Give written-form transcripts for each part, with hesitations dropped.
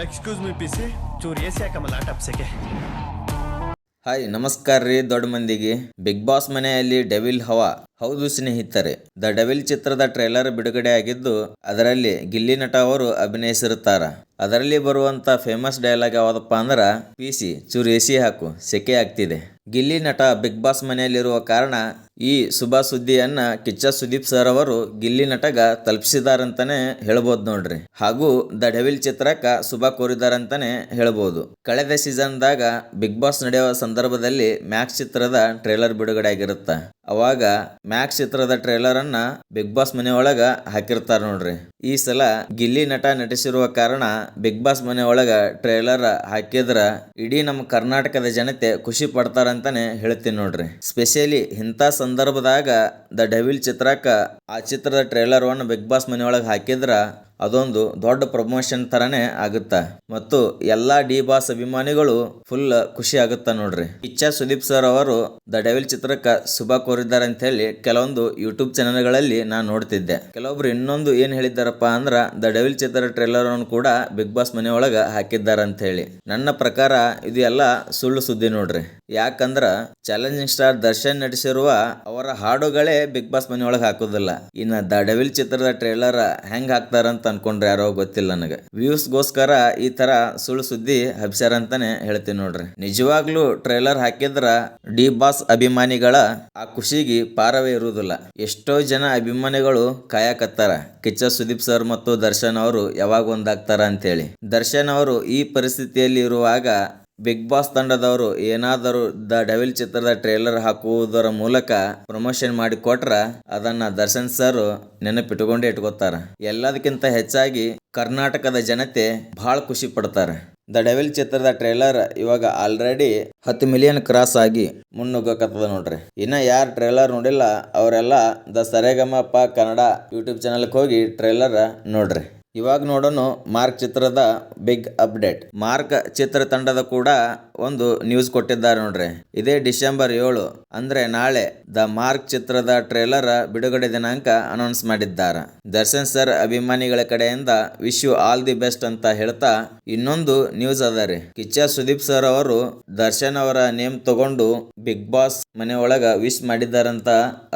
Excuse me PC ಚೂರು AC ಹಾಕಮಲ್ಲ ಟಪ್ಸಕ್ಕೆ. Hi ನಮಸ್ಕಾರ ರೀ ದೊಡ್ಡ ಮಂದಿಗೆ. ಬಿಗ್ ಬಾಸ್ ಮನೆಯಲ್ಲಿ ಡೆವಿಲ್ ಹವಾ. ಹೌದು ಸ್ನೇಹಿತರೆ, ದ ಡೆವಿಲ್ ಚಿತ್ರದ ಟ್ರೇಲರ್ ಬಿಡುಗಡೆ ಆಗಿದ್ದು ಅದರಲ್ಲಿ ಗಿಲ್ಲಿ ನಟ ಅವರು ಅಭಿನಯಿಸಿರುತ್ತಾರ. ಅದರಲ್ಲಿ ಬರುವಂತ ಫೇಮಸ್ ಡೈಲಾಗ್ ಯಾವ್ದಪ್ಪ ಅಂದ್ರ ಪಿಸಿ ಚೂರು ಎಸಿ ಹಾಕು ಸೆಕೆ ಆಗ್ತಿದೆ. ಗಿಲ್ಲಿ ನಟ ಬಿಗ್ ಬಾಸ್ ಮನೆಯಲ್ಲಿರುವ ಕಾರಣ ಈ ಶುಭ ಸುದ್ದಿಯನ್ನ ಕಿಚ್ಚ ಸುದೀಪ್ ಸರ್ ಅವರು ಗಿಲ್ಲಿ ನಟಗ ತಲುಪಿಸಿದಾರಂತಾನೆ ಹೇಳ್ಬೋದು ನೋಡ್ರಿ. ಹಾಗೂ ದ ಡೆವಿಲ್ ಚಿತ್ರಕ್ಕ ಶುಭ ಕೋರಿದಾರಂತಾನೆ ಹೇಳ್ಬೋದು. ಕಳೆದ ಸೀಸನ್ದಾಗ ಬಿಗ್ ಬಾಸ್ ನಡೆಯುವ ಸಂದರ್ಭದಲ್ಲಿ ಮ್ಯಾಕ್ಸ್ ಚಿತ್ರದ ಟ್ರೇಲರ್ ಬಿಡುಗಡೆ ಆಗಿರುತ್ತ. ಅವಾಗ ಮ್ಯಾಕ್ಸ್ ಚಿತ್ರದ ಟ್ರೇಲರ್ ಅನ್ನ ಬಿಗ್ ಬಾಸ್ ಮನೆ ಒಳಗ ಹಾಕಿರ್ತಾರ ನೋಡ್ರಿ. ಈ ಸಲ ಗಿಲ್ಲಿ ನಟ ನಟಿಸಿರುವ ಕಾರಣ ಬಿಗ್ ಬಾಸ್ ಮನೆ ಒಳಗ ಟ್ರೇಲರ್ ಹಾಕಿದ್ರ ಇಡೀ ನಮ್ಮ ಕರ್ನಾಟಕದ ಜನತೆ ಖುಷಿ ಪಡ್ತಾರಂತಾನೆ ಹೇಳ್ತೀನಿ ನೋಡ್ರಿ. ಸ್ಪೆಷಲಿ ಇಂಥ ಸಂದರ್ಭದಾಗ ದ ಡೆವಿಲ್ ಚಿತ್ರಕ್ಕ ಆ ಚಿತ್ರದ ಟ್ರೇಲರ್ ಅನ್ನು ಬಿಗ್ ಬಾಸ್ ಮನೆ ಒಳಗ ಹಾಕಿದ್ರ ಅದೊಂದು ದೊಡ್ಡ ಪ್ರಮೋಷನ್ ತರನೇ ಆಗುತ್ತ ಮತ್ತು ಎಲ್ಲಾ ಡಿ ಬಾಸ್ ಅಭಿಮಾನಿಗಳು ಫುಲ್ ಖುಷಿ ಆಗುತ್ತ ನೋಡ್ರಿ. ಕಿಚ್ಚ ಸುದೀಪ್ ಸರ್ ಅವರು ದ ಡೆವಿಲ್ ಚಿತ್ರಕ್ಕ ಶುಭ ಕೋರಿದ್ದಾರೆ ಅಂತ ಹೇಳಿ ಕೆಲವೊಂದು ಯೂಟ್ಯೂಬ್ ಚಾನೆಲ್ಗಳಲ್ಲಿ ನಾನು ನೋಡ್ತಿದ್ದೆ. ಕೆಲವೊಬ್ರು ಇನ್ನೊಂದು ಏನ್ ಹೇಳಿದ್ದಾರಪ್ಪ ಅಂದ್ರ ದ ಡೆವಿಲ್ ಚಿತ್ರದ ಟ್ರೇಲರ್ ಅನ್ನು ಕೂಡ ಬಿಗ್ ಬಾಸ್ ಮನೆ ಒಳಗ ಹಾಕಿದ್ದಾರೆ ಅಂತ ಹೇಳಿ. ನನ್ನ ಪ್ರಕಾರ ಇದು ಎಲ್ಲ ಸುಳ್ಳು ಸುದ್ದಿ ನೋಡ್ರಿ. ಯಾಕಂದ್ರ ಚಾಲೆಂಜಿಂಗ್ ಸ್ಟಾರ್ ದರ್ಶನ್ ನಟಿಸಿರುವ ಅವರ ಹಾಡುಗಳೇ ಬಿಗ್ ಬಾಸ್ ಮನೆ ಒಳಗ ಹಾಕೋದಿಲ್ಲ. ಇನ್ನ ದ ಡೆವಿಲ್ ಚಿತ್ರದ ಟ್ರೇಲರ್ ಹೆಂಗ್ ಹಾಕ್ತಾರಂತ ಅನ್ಕೊಂಡ್ರೆ ಯಾರೋ ಗೊತ್ತಿಲ್ಲ ನನಗೆ. ವ್ಯೂಸ್ಗೋಸ್ಕರ ಈ ತರ ಸುಳ್ಳು ಸುದ್ದಿ ಹಬ್ಸ್ಯಾರ ಅಂತಾನೆ ಹೇಳ್ತೀನಿ ನೋಡ್ರಿ. ನಿಜವಾಗ್ಲೂ ಟ್ರೇಲರ್ ಹಾಕಿದ್ರ ಡಿ ಬಾಸ್ ಅಭಿಮಾನಿಗಳ ಆ ಖುಷಿಗೆ ಪಾರವೇ ಇರುವುದಿಲ್ಲ. ಎಷ್ಟೋ ಜನ ಅಭಿಮಾನಿಗಳು ಕಾಯಕತ್ತಾರ ಕಿಚ್ಚ ಸುದೀಪ್ ಸರ್ ಮತ್ತು ದರ್ಶನ್ ಅವರು ಯಾವಾಗ ಒಂದಾಗ್ತಾರ ಅಂತ ಹೇಳಿ. ದರ್ಶನ್ ಅವರು ಈ ಪರಿಸ್ಥಿತಿಯಲ್ಲಿ ಇರುವಾಗ ಬಿಗ್ ಬಾಸ್ ತಂಡದವರು ಏನಾದರೂ ದ ಡೆವಿಲ್ ಚಿತ್ರದ ಟ್ರೇಲರ್ ಹಾಕುವುದರ ಮೂಲಕ ಪ್ರಮೋಷನ್ ಮಾಡಿ ಕೊಟ್ರ ಅದನ್ನ ದರ್ಶನ್ ಸರ್ ನೆನಪಿಟ್ಟುಕೊಂಡೇ ಇಟ್ಕೋತಾರ. ಎಲ್ಲದಕ್ಕಿಂತ ಹೆಚ್ಚಾಗಿ ಕರ್ನಾಟಕದ ಜನತೆ ಬಹಳ ಖುಷಿ ಪಡ್ತಾರೆ. ದ ಡೆವಿಲ್ ಚಿತ್ರದ ಟ್ರೇಲರ್ ಇವಾಗ ಆಲ್ರೆಡಿ 10 ಮಿಲಿಯನ್ ಕ್ರಾಸ್ ಆಗಿ ಮುನ್ನುಗ್ಗಕತ್ತದ ನೋಡ್ರಿ. ಇನ್ನ ಯಾರು ಟ್ರೇಲರ್ ನೋಡಿಲ್ಲ ಅವರೆಲ್ಲ ದ ಸರೆಗಮಪ ಕನ್ನಡ ಯೂಟ್ಯೂಬ್ ಚಾನಲ್ಗೆ ಹೋಗಿ ಟ್ರೇಲರ್ ನೋಡ್ರಿ. ಇವಾಗ ನೋಡೋಣ ಮಾರ್ಕ್ ಚಿತ್ರದ ಬಿಗ್ ಅಪ್ಡೇಟ್. ಮಾರ್ಕ್ ಚಿತ್ರ ತಂಡದ ಕೂಡ ಒಂದು ನ್ಯೂಸ್ ಕೊಟ್ಟಿದ್ದಾರೆ ನೋಡ್ರಿ. ಇದೇ ಡಿಸೆಂಬರ್ 7 ಅಂದ್ರೆ ನಾಳೆ ದ ಮಾರ್ಕ್ ಚಿತ್ರದ ಟ್ರೇಲರ್ ಬಿಡುಗಡೆ ದಿನಾಂಕ ಅನೌನ್ಸ್ ಮಾಡಿದ್ದಾರೆ. ದರ್ಶನ್ ಸರ್ ಅಭಿಮಾನಿಗಳ ಕಡೆಯಿಂದ wish you all the best ಅಂತ ಹೇಳ್ತಾ ಇನ್ನೊಂದು ನ್ಯೂಸ್ ಅದ ರೀ. ಕಿಚ್ಚ ಸುದೀಪ್ ಸರ್ ಅವರು ದರ್ಶನ್ ಅವರ ನೇಮ್ ತಗೊಂಡು ಬಿಗ್ ಬಾಸ್ ಮನೆ ಒಳಗ ವಿಶ್ ಮಾಡಿದ್ದಾರಂತ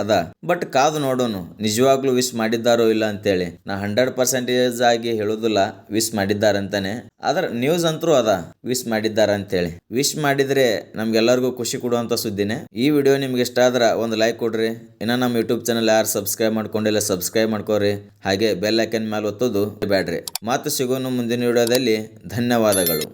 ಅದ. ಬಟ್ ಕಾದು ನೋಡೋಣ ನಿಜವಾಗ್ಲೂ ವಿಶ್ ಮಾಡಿದ್ದಾರೋ ಇಲ್ಲ ಅಂತೇಳಿ. ನಾ 100% ಆಗಿ ಹೇಳುದಿಲ್ಲ ವಿಶ್ ಮಾಡಿದ್ದಾರಂತಾನೆ. ಆದ್ರೆ ನ್ಯೂಸ್ ಅಂತರೂ ಅದ ವಿಶ್ ಮಾಡಿದ್ದಾರೆ ಅಂತೇಳಿ. ವಿಶ್ ಮಾಡಿದ್ರೆ ನಮ್ಗೆಲ್ಲರಿಗೂ ಖುಷಿ ಕೊಡುವಂತ ಸುದ್ದಿನೇ. ಈ ವಿಡಿಯೋ ನಿಮ್ಗೆ ಇಷ್ಟ ಆದ್ರ ಒಂದು ಲೈಕ್ ಕೊಡ್ರಿ. ಇನ್ನ ನಮ್ಮ ಯೂಟ್ಯೂಬ್ ಚಾನಲ್ ಯಾರು ಸಬ್ಸ್ಕ್ರೈಬ್ ಮಾಡ್ಕೊಂಡಿಲ್ಲ ಸಬ್ಸ್ಕ್ರೈಬ್ ಮಾಡ್ಕೋರಿ. ಹಾಗೆ ಬೆಲ್ ಐಕನ್ ಮೇಲೆ ಒತ್ತೋದು ಬೇಡ್ರಿ. ಮತ್ತೆ ಸಿಗೋನು ಮುಂದಿನ ವಿಡಿಯೋದಲ್ಲಿ. ಧನ್ಯವಾದಗಳು.